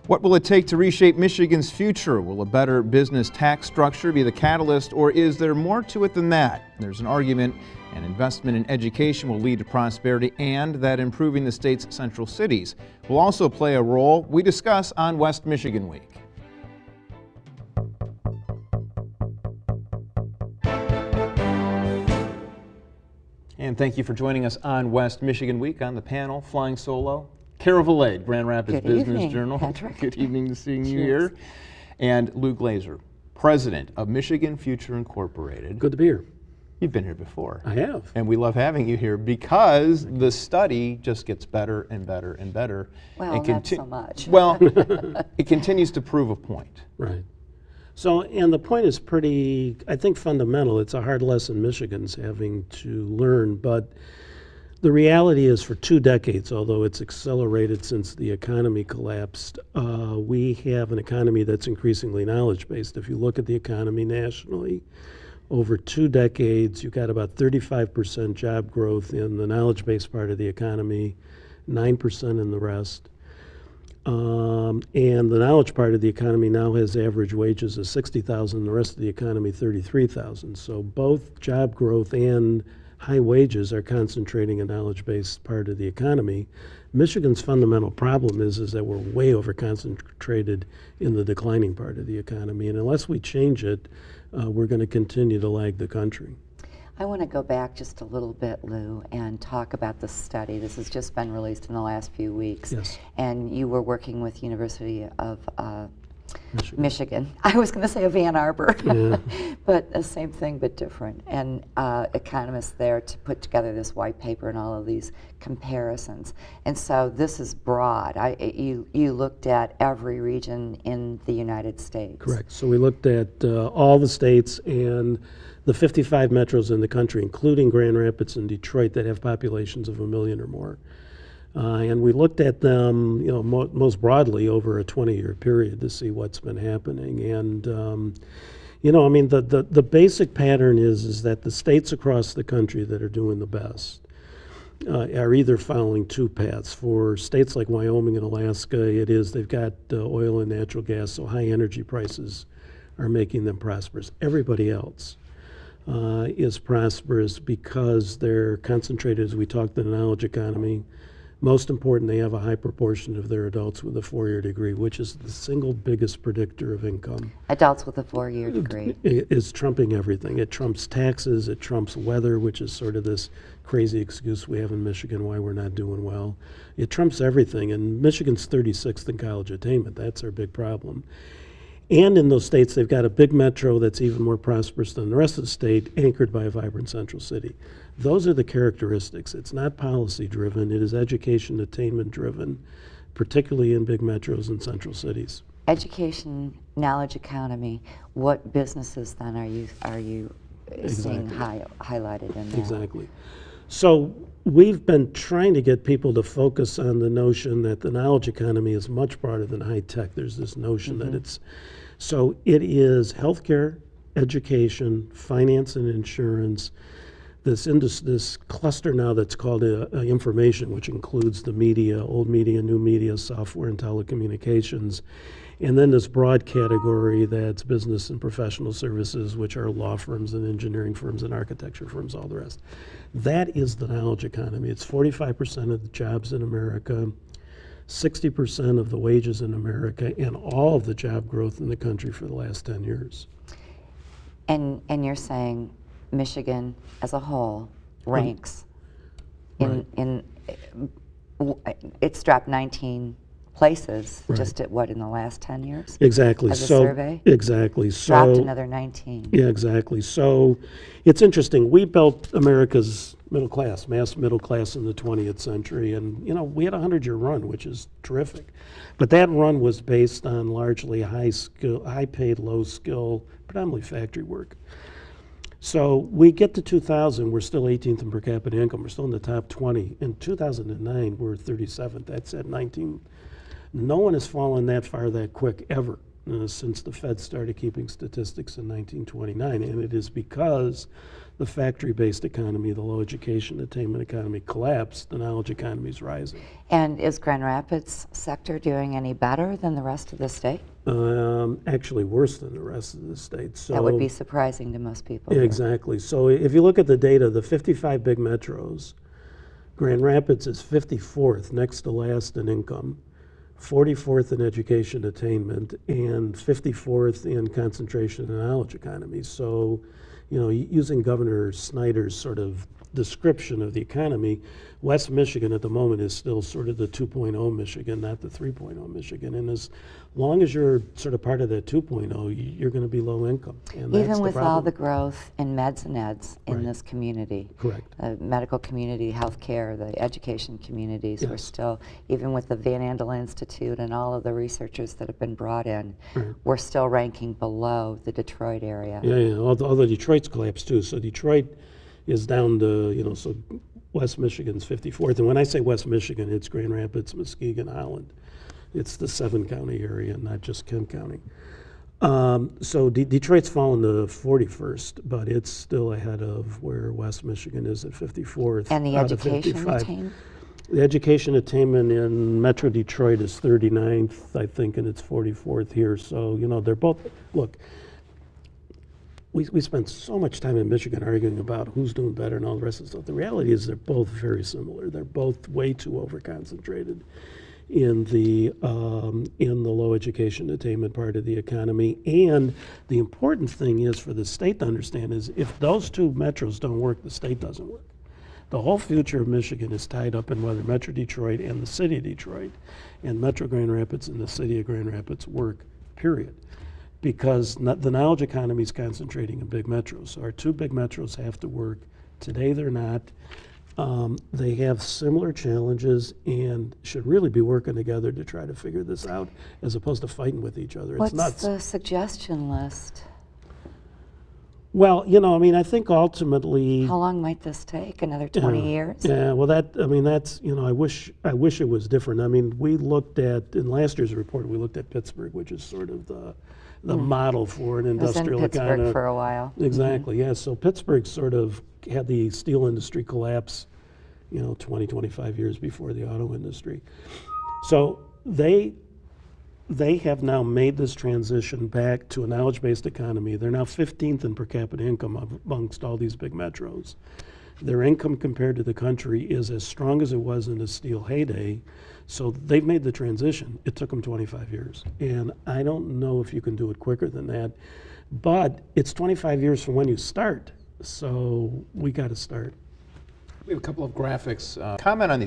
What will it take to reshape Michigan's future? Will a better business tax structure be the catalyst, or is there more to it than that? There's an argument an investment in education will lead to prosperity and that improving the state's central cities will also play a role. We discuss on West Michigan Week. And thank you for joining us on West Michigan Week. On the panel, flying solo, Carol Valade, Grand Rapids Business Journal. Patrick. Good evening to seeing you here. And Lou Glazer, President of Michigan Future Incorporated. Good to be here. You've been here before. I have. And we love having you here because the study just gets better and better and better. Well, and not so much. Well, it continues to prove a point. Right. So, and the point is pretty, I think, fundamental. It's a hard lesson Michigan's having to learn, but the reality is for 2 decades, although it's accelerated since the economy collapsed, we have an economy that's increasingly knowledge-based. If you look at the economy nationally, over 2 decades, you've got about 35% job growth in the knowledge-based part of the economy, 9% in the rest. And the knowledge part of the economy now has average wages of $60,000, the rest of the economy $33,000. So both job growth and high wages are concentrating in knowledge-based part of the economy. Michigan's fundamental problem is that we're way over-concentrated in the declining part of the economy, and unless we change it, we're going to continue to lag the country. I want to go back just a little bit, Lou, and talk about the study. This has just been released in the last few weeks. Yes. And you were working with University of Michigan. I was going to say of Ann Arbor, Yeah. but the same thing but different. And economists there to put together this white paper and all of these comparisons. And so this is broad. You looked at every region in the United States. Correct. So we looked at all the states and the 55 metros in the country, including Grand Rapids and Detroit, that have populations of 1 million or more. And we looked at them, most broadly over a 20-year period to see what's been happening. And, the basic pattern is that the states across the country that are doing the best are either following 2 paths. For states like Wyoming and Alaska, they've got oil and natural gas, so high energy prices are making them prosperous. Everybody else is prosperous because they're concentrated, as we talked, in the knowledge economy. Most important, they have a high proportion of their adults with a 4-year degree, which is the single biggest predictor of income. Adults with a 4-year degree. It is trumping everything. It trumps taxes, it trumps weather, which is sort of this crazy excuse we have in Michigan why we're not doing well. It trumps everything, and Michigan's 36th in college attainment. That's our big problem. And in those states, they've got a big metro that's even more prosperous than the rest of the state, anchored by a vibrant central city. Those are the characteristics. It's not policy driven, it is education attainment driven, particularly in big metros and central cities. Education, knowledge economy, what businesses then are you seeing highlighted in that? Exactly. So we've been trying to get people to focus on the notion that the knowledge economy is much broader than high tech. There's this notion that it is healthcare, education, finance and insurance, this cluster now that's called information, which includes the media, old media, new media, software and telecommunications, and then this broad category that's business and professional services, which are law firms and engineering firms and architecture firms, all the rest. That is the knowledge economy. It's 45% of the jobs in America, 60% of the wages in America, and all of the job growth in the country for the last 10 years. And you're saying Michigan as a whole ranks it's dropped 19 places just at in the last 10 years? Exactly. As a survey? Exactly. Dropped another 19. Yeah, exactly. So it's interesting. We built America's middle class, mass middle class in the 20th century, and we had a 100-year run, which is terrific. But that run was based on largely high-paid, low-skill, predominantly factory work. So we get to 2000, we're still 18th in per capita income. We're still in the top 20. In 2009, we're 37th. That's at 19. No one has fallen that far that quick ever since the Fed started keeping statistics in 1929, and it is because the factory-based economy, the low education attainment economy collapsed, the knowledge economy is rising. And is Grand Rapids sector doing any better than the rest of the state? Actually worse than the rest of the state. So That would be surprising to most people. yeah, here. exactly. So if you look at the data, the 55 big metros, Grand Rapids is 54th, next to last in income, 44th in education attainment, and 54th in concentration in knowledge economy. So, you know, using Governor Snyder's sort of description of the economy, West Michigan at the moment is still sort of the 2.0 Michigan, not the 3.0 Michigan. And as long as you're sort of part of that 2.0, you're going to be low income. And that's Even the with all problem. the growth in meds and eds in Right. this community. Correct. Medical community, healthcare, the education communities, we're Yes. still, even with the Van Andel Institute and all of the researchers that have been brought in, Right. we're still ranking below the Detroit area. Yeah, although Detroit's collapsed too. So Detroit is down to, you know, so West Michigan's 54th. And when I say West Michigan, it's Grand Rapids, Muskegon, Holland. It's the 7-county area, not just Kent County. So Detroit's fallen to 41st, but it's still ahead of where West Michigan is at 54th. And the out of education 55. attainment? The education attainment in Metro Detroit is 39th, I think, and it's 44th here. So, you know, they're both, look, we spend so much time in Michigan arguing about who's doing better and all the rest of the stuff. The reality is they're both very similar. They're both way too overconcentrated in the low education attainment part of the economy. And the important thing is for the state to understand is if those two metros don't work, the state doesn't work. The whole future of Michigan is tied up in whether Metro Detroit and the city of Detroit and Metro Grand Rapids and the city of Grand Rapids work, period. Because the knowledge economy is concentrating in big metros. So our two big metros have to work. Today they're not. They have similar challenges and should really be working together to try to figure this out as opposed to fighting with each other. What's It's nuts. the suggestion list? Well, you know, I mean, I think ultimately. How long might this take? Another 20 years? Yeah, well, that's, you know, I wish it was different. I mean, we looked at, in last year's report, we looked at Pittsburgh, which is sort of the model for an I was in industrial Pittsburgh economy. for a while. Exactly, yeah. So Pittsburgh sort of had the steel industry collapse, you know, 20, 25 years before the auto industry. So they have now made this transition back to a knowledge-based economy. They're now 15th in per capita income amongst all these big metros. Their income compared to the country is as strong as it was in the steel heyday. So they've made the transition. It took them 25 years. And I don't know if you can do it quicker than that. But it's 25 years from when you start. So we got to start. We have a couple of graphics. Comment on the